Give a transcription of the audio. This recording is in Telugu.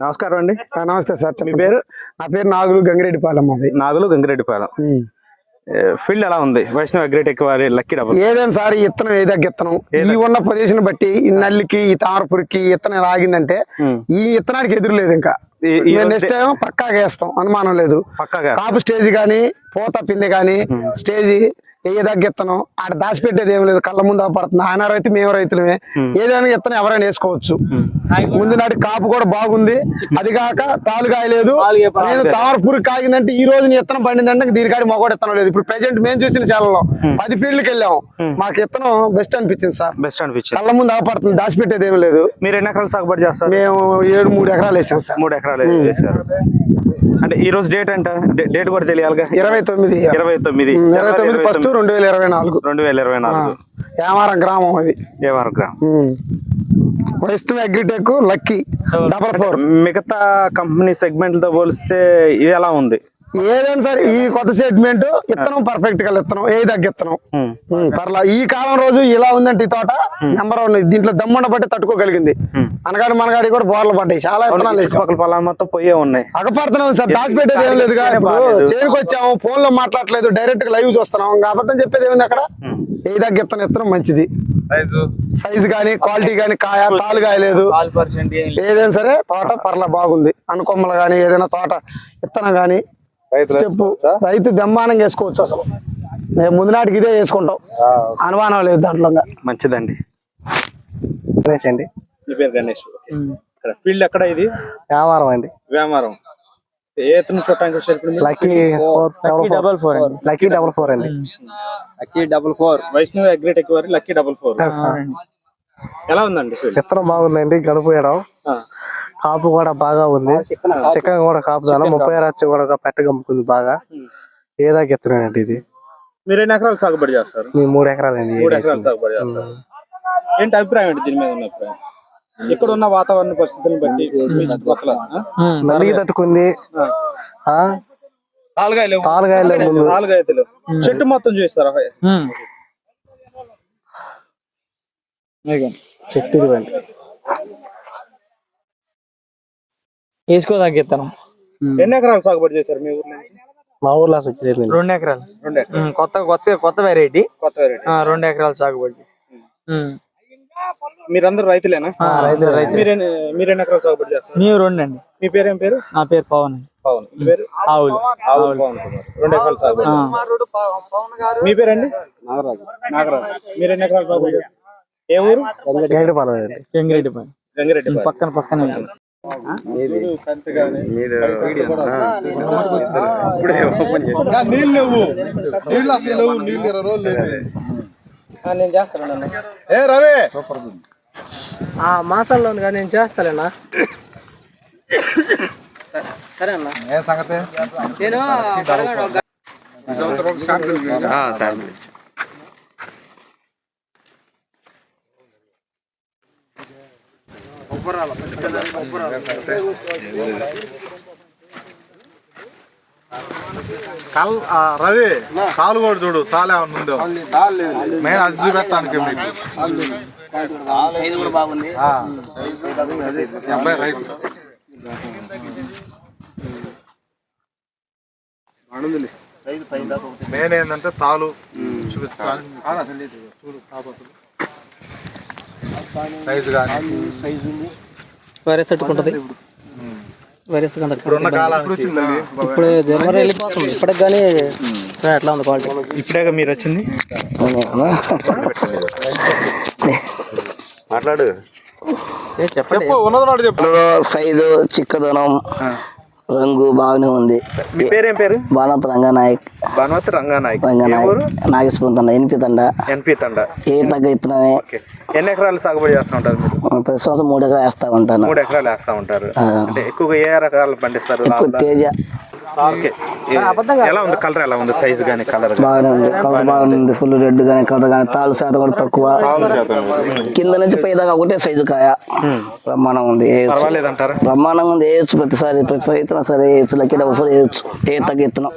నమస్కారం అండి. నమస్తే సార్. మీ పేరు? నా పేరు నాగులు గంగిరెడ్డిపాలెం. అది నాగులు గంగిరెడ్డిపాలెం. ఫీల్డ్ ఎలా ఉంది? వైష్ణవ్ అగ్రేట్ ఎక్కువ లక్కీ డబుల్ ఏదైనా సార్ ఈ ఇత్తనం ఇత్తనం ఈ ఉన్న పొజిషన్ బట్టి ఈ నల్లికి ఈ తామరపురికి ఇత్తనం ఆగిందంటే ఈ ఇత్తనానికి ఎదురులేదు. ఇంకా నెక్స్ట్ టైం పక్కాగా వేస్తాం, అనుమానం లేదు. కాపు స్టేజ్ గానీ పూత పిండి గానీ స్టేజ్ ఏ తగ్గిత్తనం ఆడ దాచిపెట్టేది ఏం లేదు. కళ్ళ ముందు పడుతుంది. ఆయన రైతు మేము రైతులమే. ఏదైనా ఇత్తనం ఎవరైనా వేసుకోవచ్చు. ముందు నాటి కాపు కూడా బాగుంది. అది కాక తాలుగాయలేదు. నేను తామరపురికి కాగిందంటే ఈ రోజు ఇత్తనం పండిందంటే దీనికాడి మొగోడు ఇత్తనం లేదు. ఇప్పుడు ప్రెజెంట్ మేము చూసిన చాలలో 10 ఫీల్డ్కి వెళ్ళాము. మాకు ఇత్తనం బెస్ట్ అనిపించింది సార్. బెస్ట్ అనిపించింది. కళ్ళ ముందు పడుతుంది, దాచిపెట్టేది ఏమి లేదు. మీరు ఎన్ని ఎకరాలు సాగుబడి చేస్తారు? మేము 3 ఎకరాలు వేసాం సార్. 3 ఎకరాలు వేసారు. అంటే ఈ రోజు డేట్ అంట, డేట్ కూడా తెలియాలిగా. 29 ఫస్ట్ 2024 యామారం గ్రామం. అది యామారం గ్రామం. Vaishnav agritech lucky 44. మిగతా కంపెనీ సెగ్మెంట్లతో పోలిస్తే ఇది ఎలా ఉంది? ఏదైనా సరే ఈ కొత్త సెగ్మెంట్ ఇత్తనం పర్ఫెక్ట్ గా ఇత్తనం ఏ తగ్గిత్తనం పర్లా. ఈ కాలం రోజు ఇలా ఉందంటే ఈ తోట నెంబర్ 1. దీంట్లో దమ్ముండ బట్టి తట్టుకోగలిగింది. అనగాడి మనగాడి కూడా బోర్లు పడ్డాయి. చాలా ఇత్తనాలు మొత్తం పోయే ఉన్నాయి. అగపడుతున్నాం సార్. దాచిపెట్టేది ఏం లేదు. చేరుకు వచ్చాము, ఫోన్ లో మాట్లాడలేదు, డైరెక్ట్ గా లైవ్ చూస్తున్నాం. అబద్ధం చెప్పేది ఏముంది అక్కడ? ఏ తగ్గిత్తనం ఇత్తనం మంచిది. సైజు గానీ క్వాలిటీ గానీ కాయ తాలు కాయలేదు. ఏదైనా సరే తోట పర్లా బాగుంది. అనుకొమ్మలు గానీ ఏదైనా తోట ఇత్తనం గానీ స్టెప్ రైతు బ్రహ్మాండంగా వేసుకోవచ్చు. అసలు మేము ముందు నాటికి ఇదే వేసుకుంటాం, అనుమానం లేదు దాంట్లో. మంచిదండి. గణేష్ అండి. మీ పేరు గణేష్. ఫీల్డ్ ఎక్కడ? ఇది వ్యాపారం అండి. వ్యాపారం. ఏ ఎత్తున చూడటానికి వచ్చారు? లక్కీ 444 అండి. లక్కీ 44 అండి. లక్కీ 44 వైష్ణవ్ అగ్రేట్ ఎక్కువ లక్కీ 44. ఎలా ఉందండి? విత్తనం బాగుందండి. గనుపోయడం కాపు కూడా బాగా ఉంది. చిక్కగా కూడా కాపు దాన 30 రచ్చ కూడా పెట్ట గమ్ముకుంది బాగా. ఏదా ఎత్తున్నానండి ఇది. మీరు ఎన్ని ఎకరాలు సాగుబడి చేస్తారు? మేము 3 ఎకరాలండి. 3 ఎకరాలు సాగుబడి చేస్తారు. ఏంటి అభిప్రాయం అండి దీని మీద? ఉన్న అభిప్రాయం ఇక్కడ ఉన్న వాతావరణ పరిస్థితులను బట్టి నల్లికి తట్టుకుంది. తాలుగాయలు చెట్టు మొత్తం చూస్తారా? చెట్టు ఇవ్వండి. వేసుకో తగ్గిస్తాను. ఎన్ని ఎకరాలు సాగుబడి చేశారు మీ ఊర్లో? మా ఊర్లో 2 ఎకరాలు. కొత్త వెరైటీ 2 ఎకరాలు సాగుబడి. మీరందరూ రైతులేనా? మీరు ఎన్ని ఎకరాలు సాగుబడి చేస్తారు? మేము 2 అండి. మీ పేరు ఏం పేరు? నా పేరు పవన్. పవన్. మీ పేరు? ఆవులు. 2 ఎకరాలు సాగుబడి. మీ పేరండి? నాగరాజు. మీరు ఎన్ని ఎకరాలు సాగుబడి చేస్తారు? ఏ ఊరు? గంగిరెడ్డిపాలెం. పక్కన నేను చేస్తాను. మాసాల్లో నేను చేస్తాలేనా? సరే అన్న. నేను రవి కాలు కూడా చూడు. తాలే ఉందో మెయిన్ అది చూపెత్తానికి అబ్బాయి రైట్. మెయిన్ ఏంటంటే తాలు చూపిస్తాను. సైజు కానీ వైరస్ తట్టుకుంటది. వైరస్ ఇప్పుడున్న కాలానికి ఇప్పుడు జనవరి వెళ్ళిపోతుంది. ఇప్పటికి కానీ ఎట్లా ఉంది క్వాలిటీ? ఇప్పుడే మీరు వచ్చింది. మాట్లాడు. చెప్పు. ఉన్నది చెప్పు. సైజు చిక్కదనం రంగు బాగానే ఉంది. మీ పేరేం పేరు? భానుమతి రంగానాయక్. భానుమతి రంగానాయక్. నాగేశ్వరం తండ ఎన్పి తండ ఏ తగ్గ ఇత్తనమే. ఎన్ని ఎకరాలు సాగుబడి చేస్తూ ఉంటారు మీరు? ప్రతి సంవత్సరం 3 ఎకరాలు వేస్తా ఉంటాను. 3 ఎకరాలు వేస్తా ఉంటారు. అంటే ఎక్కువగా ఏ రకాలు పండిస్తారు? తేజ. ఎలా ఉంది కలర్? ఎలా ఉంది సైజ్ గానీ కలర్? బాగానే ఉంది. కలర్ బాగుంది. ఫుల్ రెడ్ గానీ కలర్ గానీ తాళ్ళు శాతం కూడా తక్కువ. కింద నుంచి పైదాకా ఒకటే సైజు కాయ. బ్రహ్మాండం ఉంది. బ్రహ్మాండంగా ఉంది. వేయచ్చు. ప్రతిసారి ఇత్తనం సరే వేయచ్చు. లక్కీ 44 వేయచ్చు. ఏ తగ్గ ఇత్తనం.